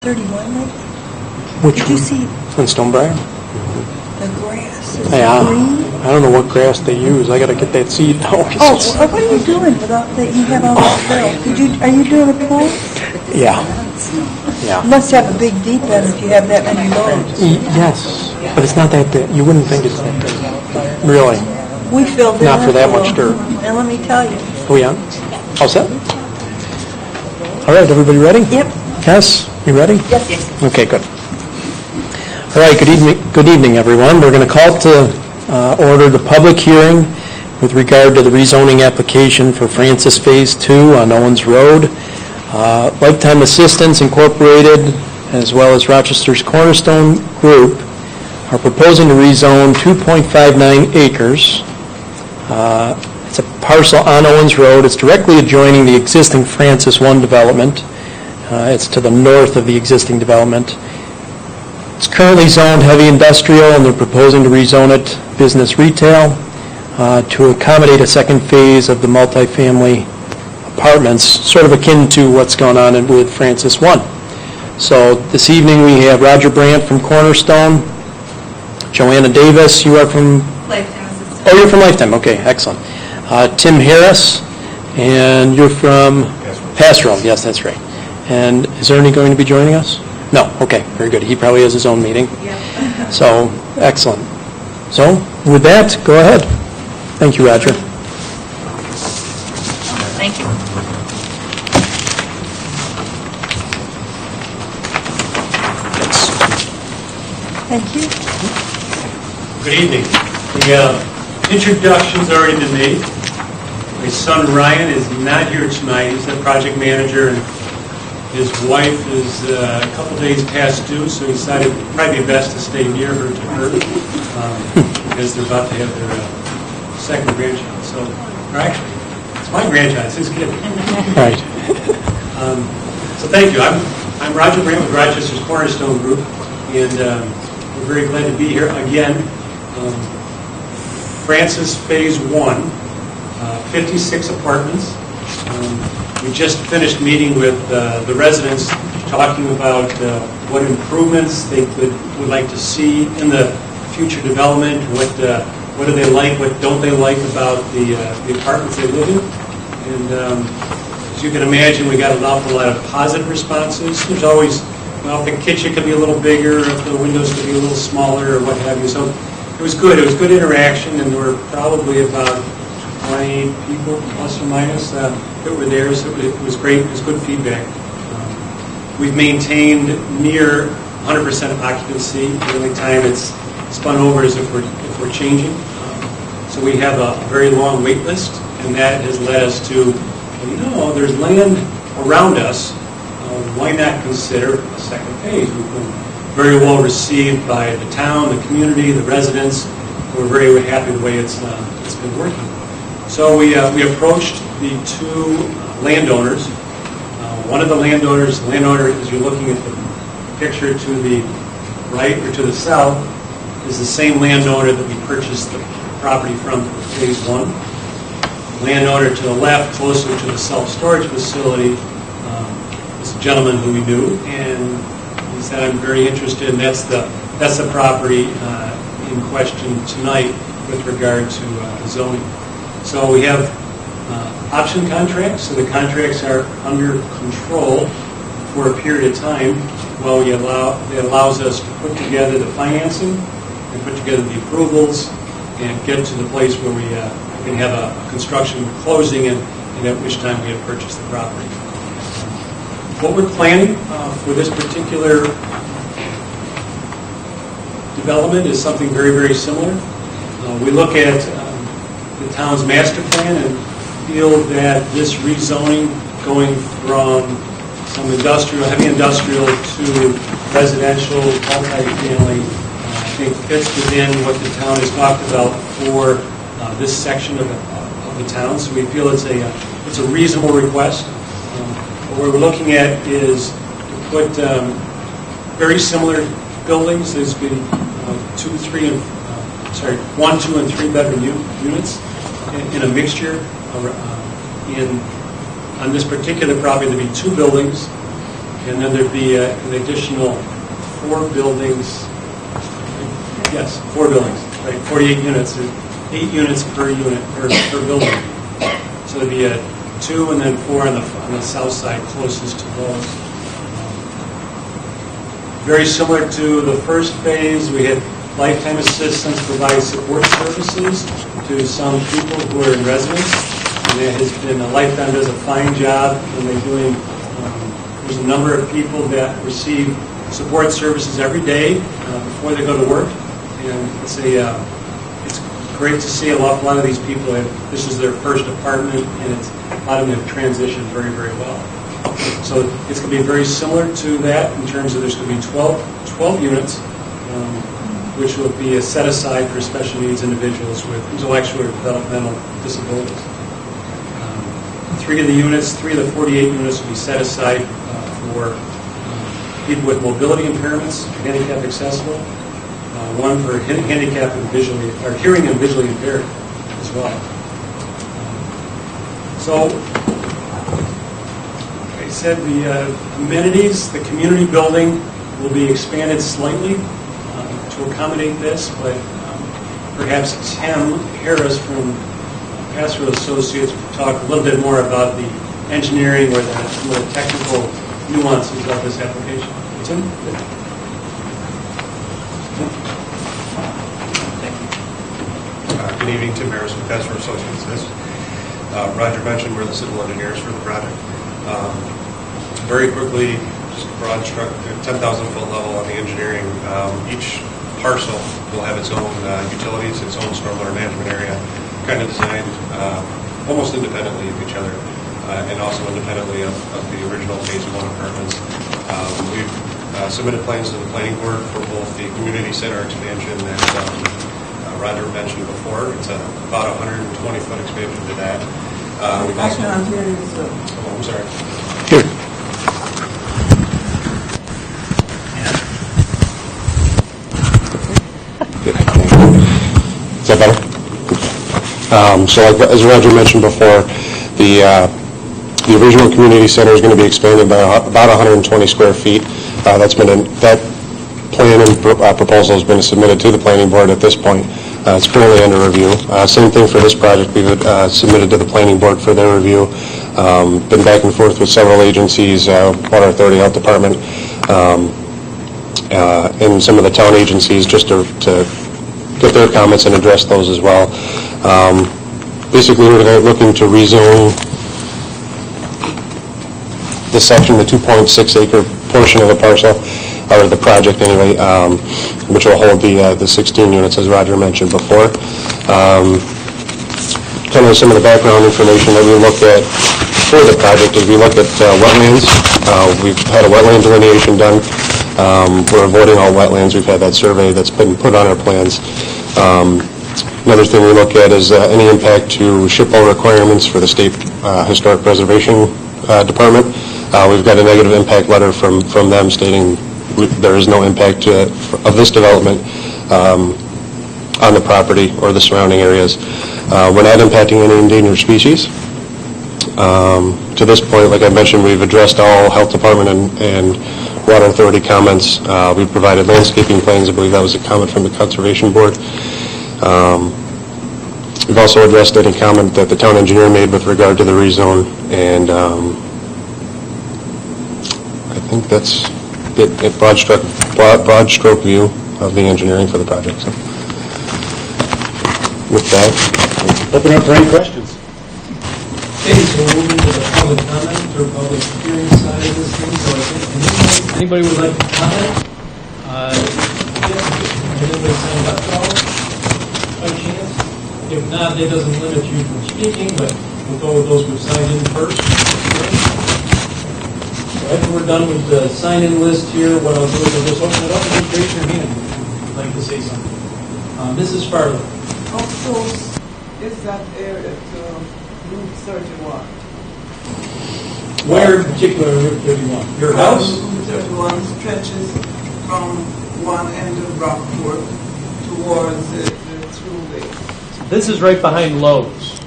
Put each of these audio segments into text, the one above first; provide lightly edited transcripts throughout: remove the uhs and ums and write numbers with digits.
31, maybe? Which Did you see Flintstone Briar? the grass? Is Yeah. green? I don't know what grass they use. I got to get that seed now. Oh, what are you doing without that? You have all this fill. Are you doing a pool? Yeah. You Yeah. must have a big deep end if you have that many loads. Yes, but it's not that big. You wouldn't think it's that big. Really. We filled it Not for up, that much though. dirt. And let me tell you. Oh, yeah? All set? All right, everybody ready? Yep. Yes? You ready? Yes. Okay, good. All right, good evening, everyone. We're going to call to order the public hearing with regard to the rezoning application for Francis Phase 2 on Owens Road. Lifetime Assistance Incorporated, as well as Rochester's Cornerstone Group, are proposing to rezone 2.59 acres. It's a parcel on Owens Road. It's directly adjoining the existing Francis 1 development. It's to the north of the existing development. It's currently zoned heavy industrial, and they're proposing to rezone it business retail to accommodate a second phase of the multifamily apartments, sort of akin to what's going on with Francis 1. So this evening we have Roger Brandt from Cornerstone, Joanna Davis, you are from? Lifetime Assistance. Oh, you're from Lifetime, okay, excellent. Tim Harris, and you're from? Pastoral, yes, that's right. And is Ernie going to be joining us? No, okay, very good. He probably has his own meeting. Yeah. So, excellent. So, with that, go ahead. Thank you, Roger. Thank you. Thank you. Good evening. The introduction's already been made. My son Ryan is not here tonight. He's the project manager, and his wife is a couple days past due, so he decided it would probably be best to stay near her because they're about to have their second grandchild. So, or actually, it's my grandchild. It's his kid. Right. So thank you. I'm Roger Brandt with Rochester's Cornerstone Group, and we're very glad to be here again. Francis Phase 1, 56 apartments. We just finished meeting with the residents, talking about what improvements they would like to see in the future development, what do they like, what don't they like about the apartments they live in. And as you can imagine, we got an awful lot of positive responses. There's always, well, if the kitchen could be a little bigger, if the windows could be a little smaller, or what have you. So it was good. It was good interaction, and there were probably about 20 people, plus or minus, that were there. So it was great. It was good feedback. We've maintained near 100% occupancy. The only time it's spun over is if we're changing. So we have a very long wait list, and that has led us to, there's land around us. Why not consider a second phase? We've been very well received by the town, the community, the residents. We're very happy the way it's been working. So we approached the two landowners. One of the landowners, as you're looking at the picture to the right or to the south, is the same landowner that we purchased the property from for Phase 1. Landowner to the left, closer to the self-storage facility, is a gentleman who we knew, and he said, "I'm very interested," and that's the property in question tonight with regard to zoning. So we have option contracts, so the contracts are under control for a period of time while it allows us to put together the financing and put together the approvals and get to the place where we can have a construction closing and at which time we have purchased the property. What we're planning for this particular development is something very, very similar. We look at the town's master plan and feel that this rezoning going from some heavy industrial to residential, multifamily, I think fits within what the town has talked about for this section of the town. So we feel it's a reasonable request. What we're looking at is to put very similar buildings. There's been 1, 2, and 3 bedroom units in a mixture. On this particular property, there'll be 2 buildings, And then there'd be an additional 4 buildings. Yes, 4 buildings, right, 48 units, 8 units per unit, per building. So there'd be 2 and then 4 on the south side closest to those. Very similar to the first phase, we had lifetime assistance provide support services to some people who are in residence. And it has been, Lifetime does a fine job, and they're doing, there's a number of people that receive support services every day before they go to work. And it's great to see a lot of these people, this is their first apartment, and a lot of them have transitioned very, very well. So it's going to be very similar to that in terms of there's going to be 12 units, which will be set aside for special needs individuals with intellectual or developmental disabilities. 3 of the 48 units will be set aside for people with mobility impairments, handicap accessible, 1 for handicap and hearing and visually impaired as well. So, like I said, the amenities, the community building will be expanded slightly to accommodate this, but perhaps Tim Harris from Pastoral Associates will talk a little bit more about the engineering or some of the technical nuances of this application. Tim? Good evening, Tim Harris with Pastoral Associates. As Roger mentioned, we're the civil engineers for the project. Very quickly, just broad stroke, 10,000-foot level on the engineering. Each parcel will have its own utilities, its own stormwater management area, kind of designed almost independently of each other, and also independently of the original Phase 1 apartments. We've submitted plans to the planning board for both the community center expansion that Roger mentioned before. It's about a 120-foot expansion to that. We've also, oh, I'm sorry. Here. Is that better? So as Roger mentioned before, the original community center is going to be expanded by about 120 square feet. That plan and proposal has been submitted to the planning board at this point. It's currently under review. Same thing for this project. We've submitted to the planning board for their review. Been back and forth with several agencies, Water Authority, Health Department, and some of the town agencies just to get their comments and address those as well. Basically, we're looking to rezone this section, the 2.6-acre portion of the parcel, or the project anyway, which will hold the 16 units, as Roger mentioned before. Kind of some of the background information that we looked at for the project is we looked at wetlands. We've had a wetland delineation done. We're avoiding all wetlands. We've had that survey that's been put on our plans. Another thing we look at is any impact to SHPO requirements for the State Historic Preservation Department. We've got a negative impact letter from them stating there is no impact of this development on the property or the surrounding areas. We're not impacting any endangered species. To this point, like I mentioned, we've addressed all Health Department and Water Authority comments. We've provided landscaping plans. I believe that was a comment from the Conservation Board. We've also addressed any comment that the town engineer made with regard to the rezone, and I think that's a broad stroke view of the engineering for the project. So, with that, Open up for any questions. Okay, so we'll move to the public comment or public hearing side of this thing. So I think anybody would like to comment? Anybody signed up at all? By chance? If not, that doesn't limit you from speaking, but we'll go with those who've signed in first. So after we're done with the sign-in list here, what I'll do is I'll just open it up and just raise your hand if you'd like to say something. Mrs. Farley. How close is that area to Route 31? Where in particular Route 31? Your house? Route 31 stretches from one end of Rockport towards the thruway. This is right behind Lowe's.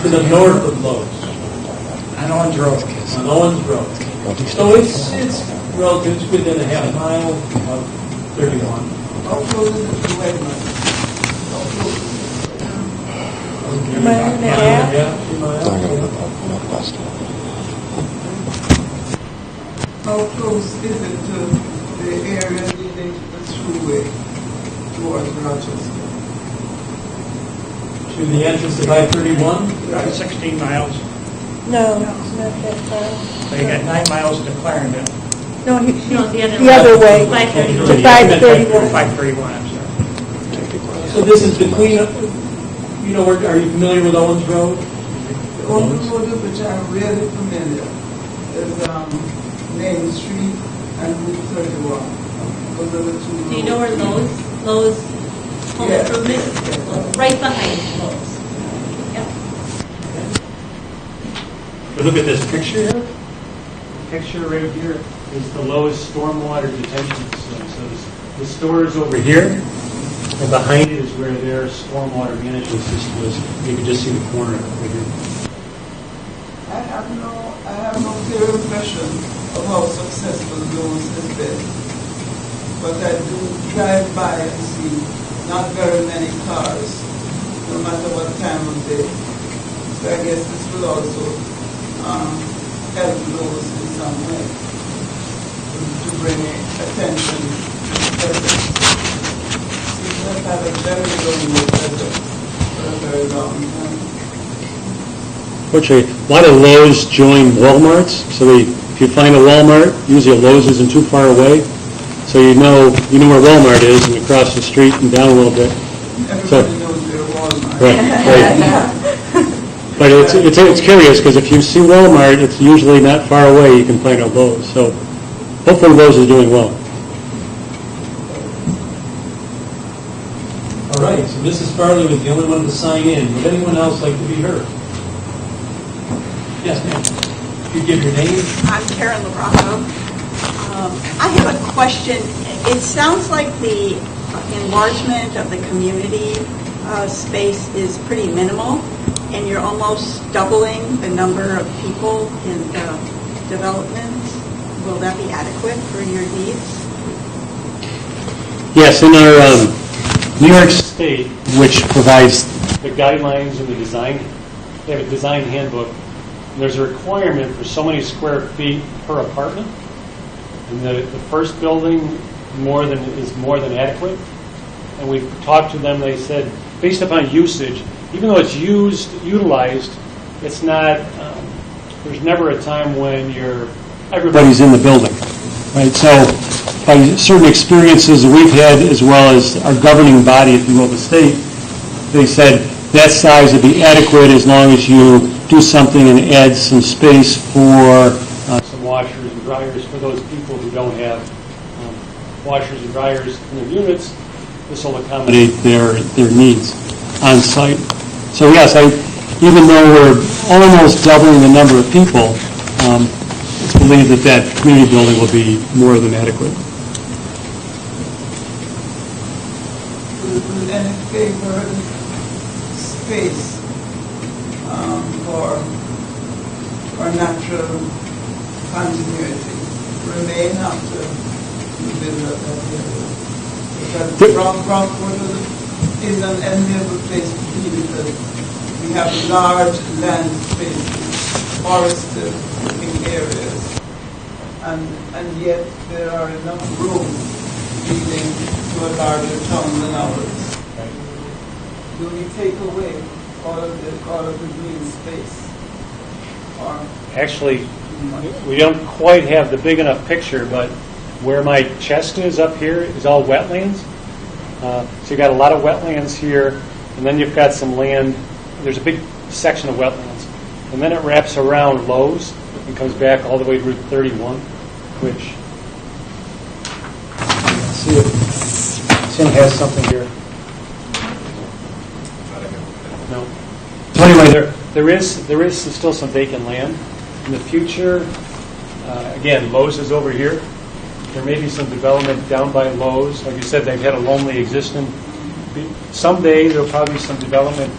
To the north of Lowe's. On Owens Road. On Owens Road. So it's relative, it's within a half mile of 31. How close is it to Wegmans? How close is it? A mile and a half? Yeah, 2 miles. How close is it to the area leading to the thruway towards Rochester? To the entrance of I-31. 16 miles. No, it's not that far. So you got 9 miles to Clarendon. No, No, the the other way. 531. To 531. 531, I'm sorry. So this is between, you know, are you familiar with Owens Road? The only road which I'm really familiar is Main Street and Route 31. Those are the two Do you know where roads. Lowe's Home Yes. Improvement? Right behind Lowe's. Yep. But look at this picture here. Picture right here is the Lowe's stormwater detention facility. So the store is over here, and behind it is where their stormwater management system is. You can just see the corner of it right here. I have no clear impression of how successful Lowe's has been. But I do drive by and see not very many cars, no matter what time of day. So I guess this will also help Lowe's in some way to bring attention to the presence. We have had a very long presence for a very long time. Fortunately, a lot of Lowe's join Walmarts, so if you find a Walmart, usually a Lowe's isn't too far away, so you know where Walmart is, and across the street and down a little bit. Everybody knows where Walmart. Right. But it's curious, because if you see Walmart, it's usually not far away, you can find a Lowe's, so hopefully Lowe's is doing well. All right, so Mrs. Farley was the only one to sign in. Would anyone else like to be heard? Yes, ma'am. Could you give your name? I'm Karen Lobrato. I have a question. It sounds like the enlargement of the community space is pretty minimal, and you're almost doubling the number of people in the development. Will that be adequate for your needs? Yes, in our New York State, which provides the guidelines and the design, they have a design handbook. There's a requirement for so many square feet per apartment, and the first building is more than adequate. And we talked to them. They said, based upon usage, even though it's utilized, it's not. There's never a time when everybody's in the building, right? So, by certain experiences that we've had, as well as our governing body, if you will, the state, they said that size would be adequate as long as you do something and add some space for some washers and dryers for those people who don't have washers and dryers in their units. This will accommodate their needs on site. So yes, even though we're almost doubling the number of people, it's believed that community building will be more than adequate. Will any favored space for natural continuity remain after the build of that area? Because Rockford is an enviable place to be because we have large land spaces, forested looking areas, and yet there are enough roads leading to a larger town than ours. Do we take away all of the green space? Or Actually, we don't quite have the big enough picture, but where my chest is up here is all wetlands. So you've got a lot of wetlands here, and then you've got some land. There's a big section of wetlands. And then it wraps around Lowe's and comes back all the way to Route 31, which, see if Tim has something here. No. So anyway, there is still some vacant land. In the future, again, Lowe's is over here. There may be some development down by Lowe's. Like you said, they've had a lonely existence. Someday there'll probably be some development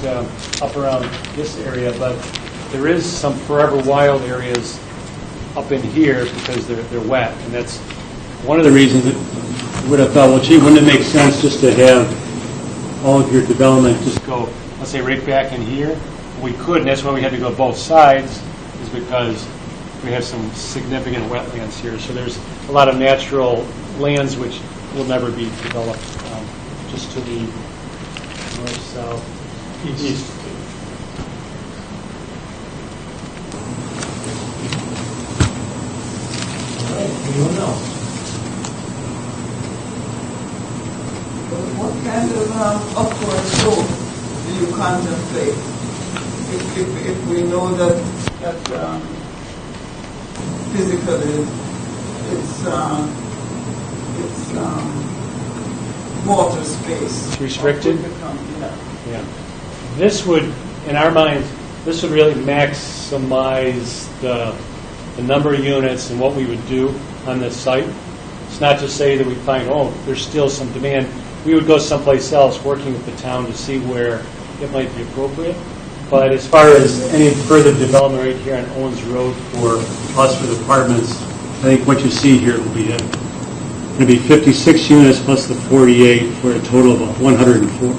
up around this area, but there is some forever wild areas up in here because they're wet, and that's one of the reasons that we would have thought, well, gee, wouldn't it make sense just to have all of your development just go, let's say, right back in here? We could, and that's why we had to go both sides, is because we have some significant wetlands here. So there's a lot of natural lands which will never be developed, just to the north, south, east. All right, anyone else? What kind of upward slope do you contemplate? If we know that physically it's water space. It's restricted? Yeah. Yeah. This would, in our minds, this would really maximize the number of units and what we would do on this site. It's not to say that we find, oh, there's still some demand. We would go someplace else working with the town to see where it might be appropriate. But as far as any further development right here on Owens Road for us for the apartments, I think what you see here will be it. It'll be 56 units plus the 48 for a total of 104.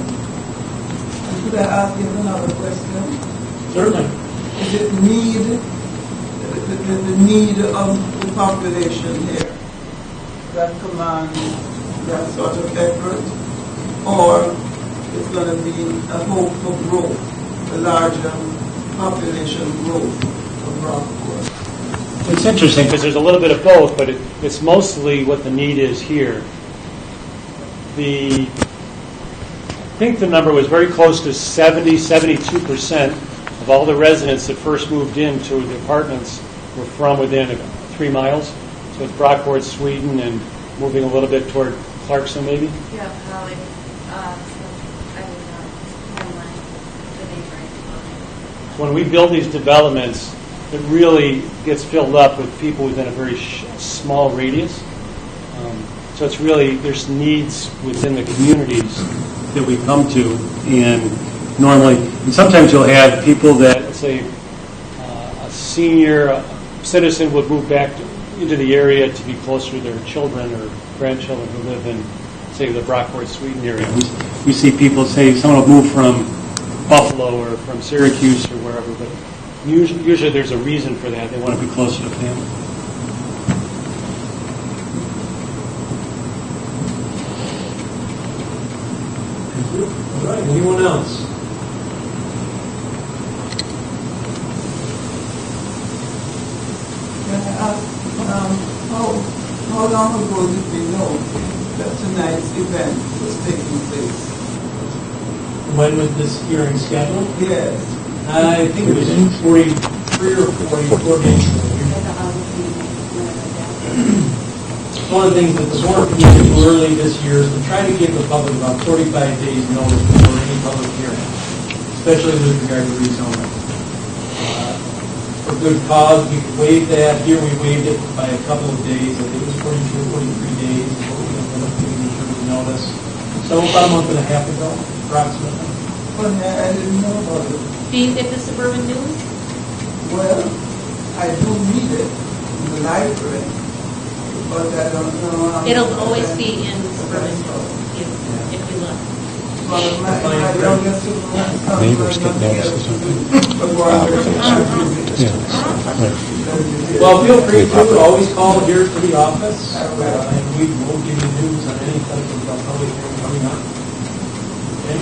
Could I ask you another question? Certainly. Is it the need of the population here that commands that sort of effort, or it's going to be a hope for growth, a larger population growth of Rockport? It's interesting because there's a little bit of both, but it's mostly what the need is here. I think the number was very close to 72% of all the residents that first moved into the apartments were from within 3 miles. So it's Brockport, Sweden, and moving a little bit toward Clarkson, maybe. Yeah, probably. When we build these developments, it really gets filled up with people within a very small radius. So it's really, there's needs within the communities that we come to, and normally, and sometimes you'll have people that, let's say, a senior citizen would move back into the area to be closer to their children or grandchildren who live in, say, the Brockport, Sweden area. We see people say someone will move from Buffalo or from Syracuse or wherever, but usually there's a reason for that. They want to be closer to family. All right, anyone else? Can I ask, how long ago did we know that tonight's event was taking place? When was this hearing scheduled? Yes. I think it was 43 or 44 days ago. One of the things that the board committee did early this year is to try to give the public about 45 days notice before any public hearing, especially with regard to rezoning. For good cause, we could waive that. Here we waived it by a couple of days. I think it was 42 or 43 days is what we ended up giving the notice. So about a month and a half ago, approximately. But I didn't know about it. Do you get the Suburban News? Well, I do read it in the library, but I don't know. It'll always be in Suburban News if you look. Well, my youngest Neighbors get notices, don't Well, feel free to always call here to the office, and we will give you news on any type of public hearing coming up. Okay?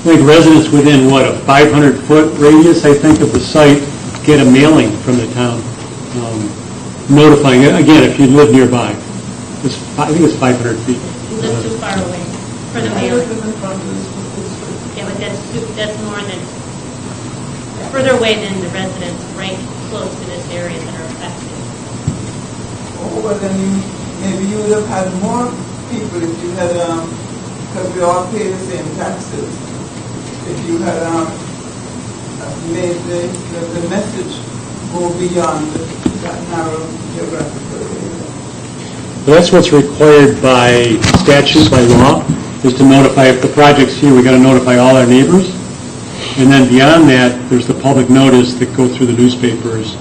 I think residents within, what, a 500-foot radius, I think, of the site get a mailing from the town notifying, again, if you live nearby. I think it's 500 feet. You live too far away for the mail. Yeah, but that's more than, further away than the residents right close to this area that are affected. Oh, well then maybe you would have had more people if you had, because we all pay the same taxes. If you had made the message go beyond that narrow geographical area. Well, that's what's required by statute, by law, is to notify, if the project's here, we got to notify all our neighbors. And then beyond that, there's the public notice that go through the newspapers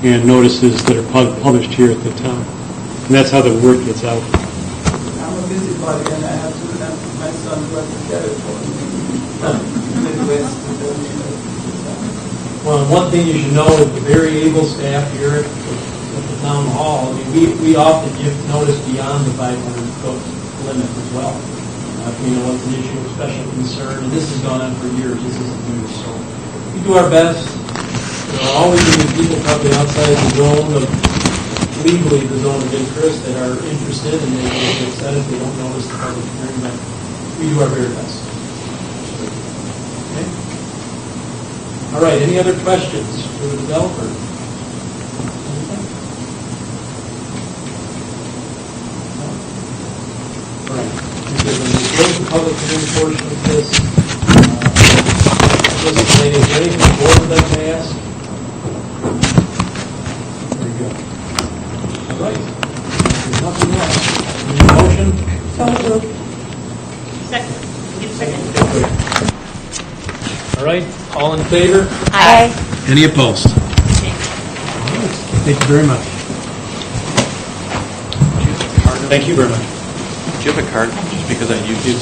and notices that are published here at the town. And that's how the word gets out. I'm a busybody and I have to, my son went to get it for me. Midwest, Well, one thing you should know is the very able staff here at the town hall, I mean, we often give notice beyond the 500-foot limit as well. You know, it's an issue of special concern, and this has gone on for years, this isn't new, so we do our best. There are always going to be people probably outside the zone of, legally the zone of interest that are interested, and they get upset if they don't notice the public hearing, but we do our very best. Okay? All right, any other questions for the developer? Anything? No? All right. We're going to close the public hearing portion of this. Is there anything the board would like to ask? Very good. All right. There's nothing else. Any motion? So moved. Second. Get a second. All right, all in favor? Aye. Any opposed? Thank you very much. Thank you very much. Do you have a card? Just because I used it.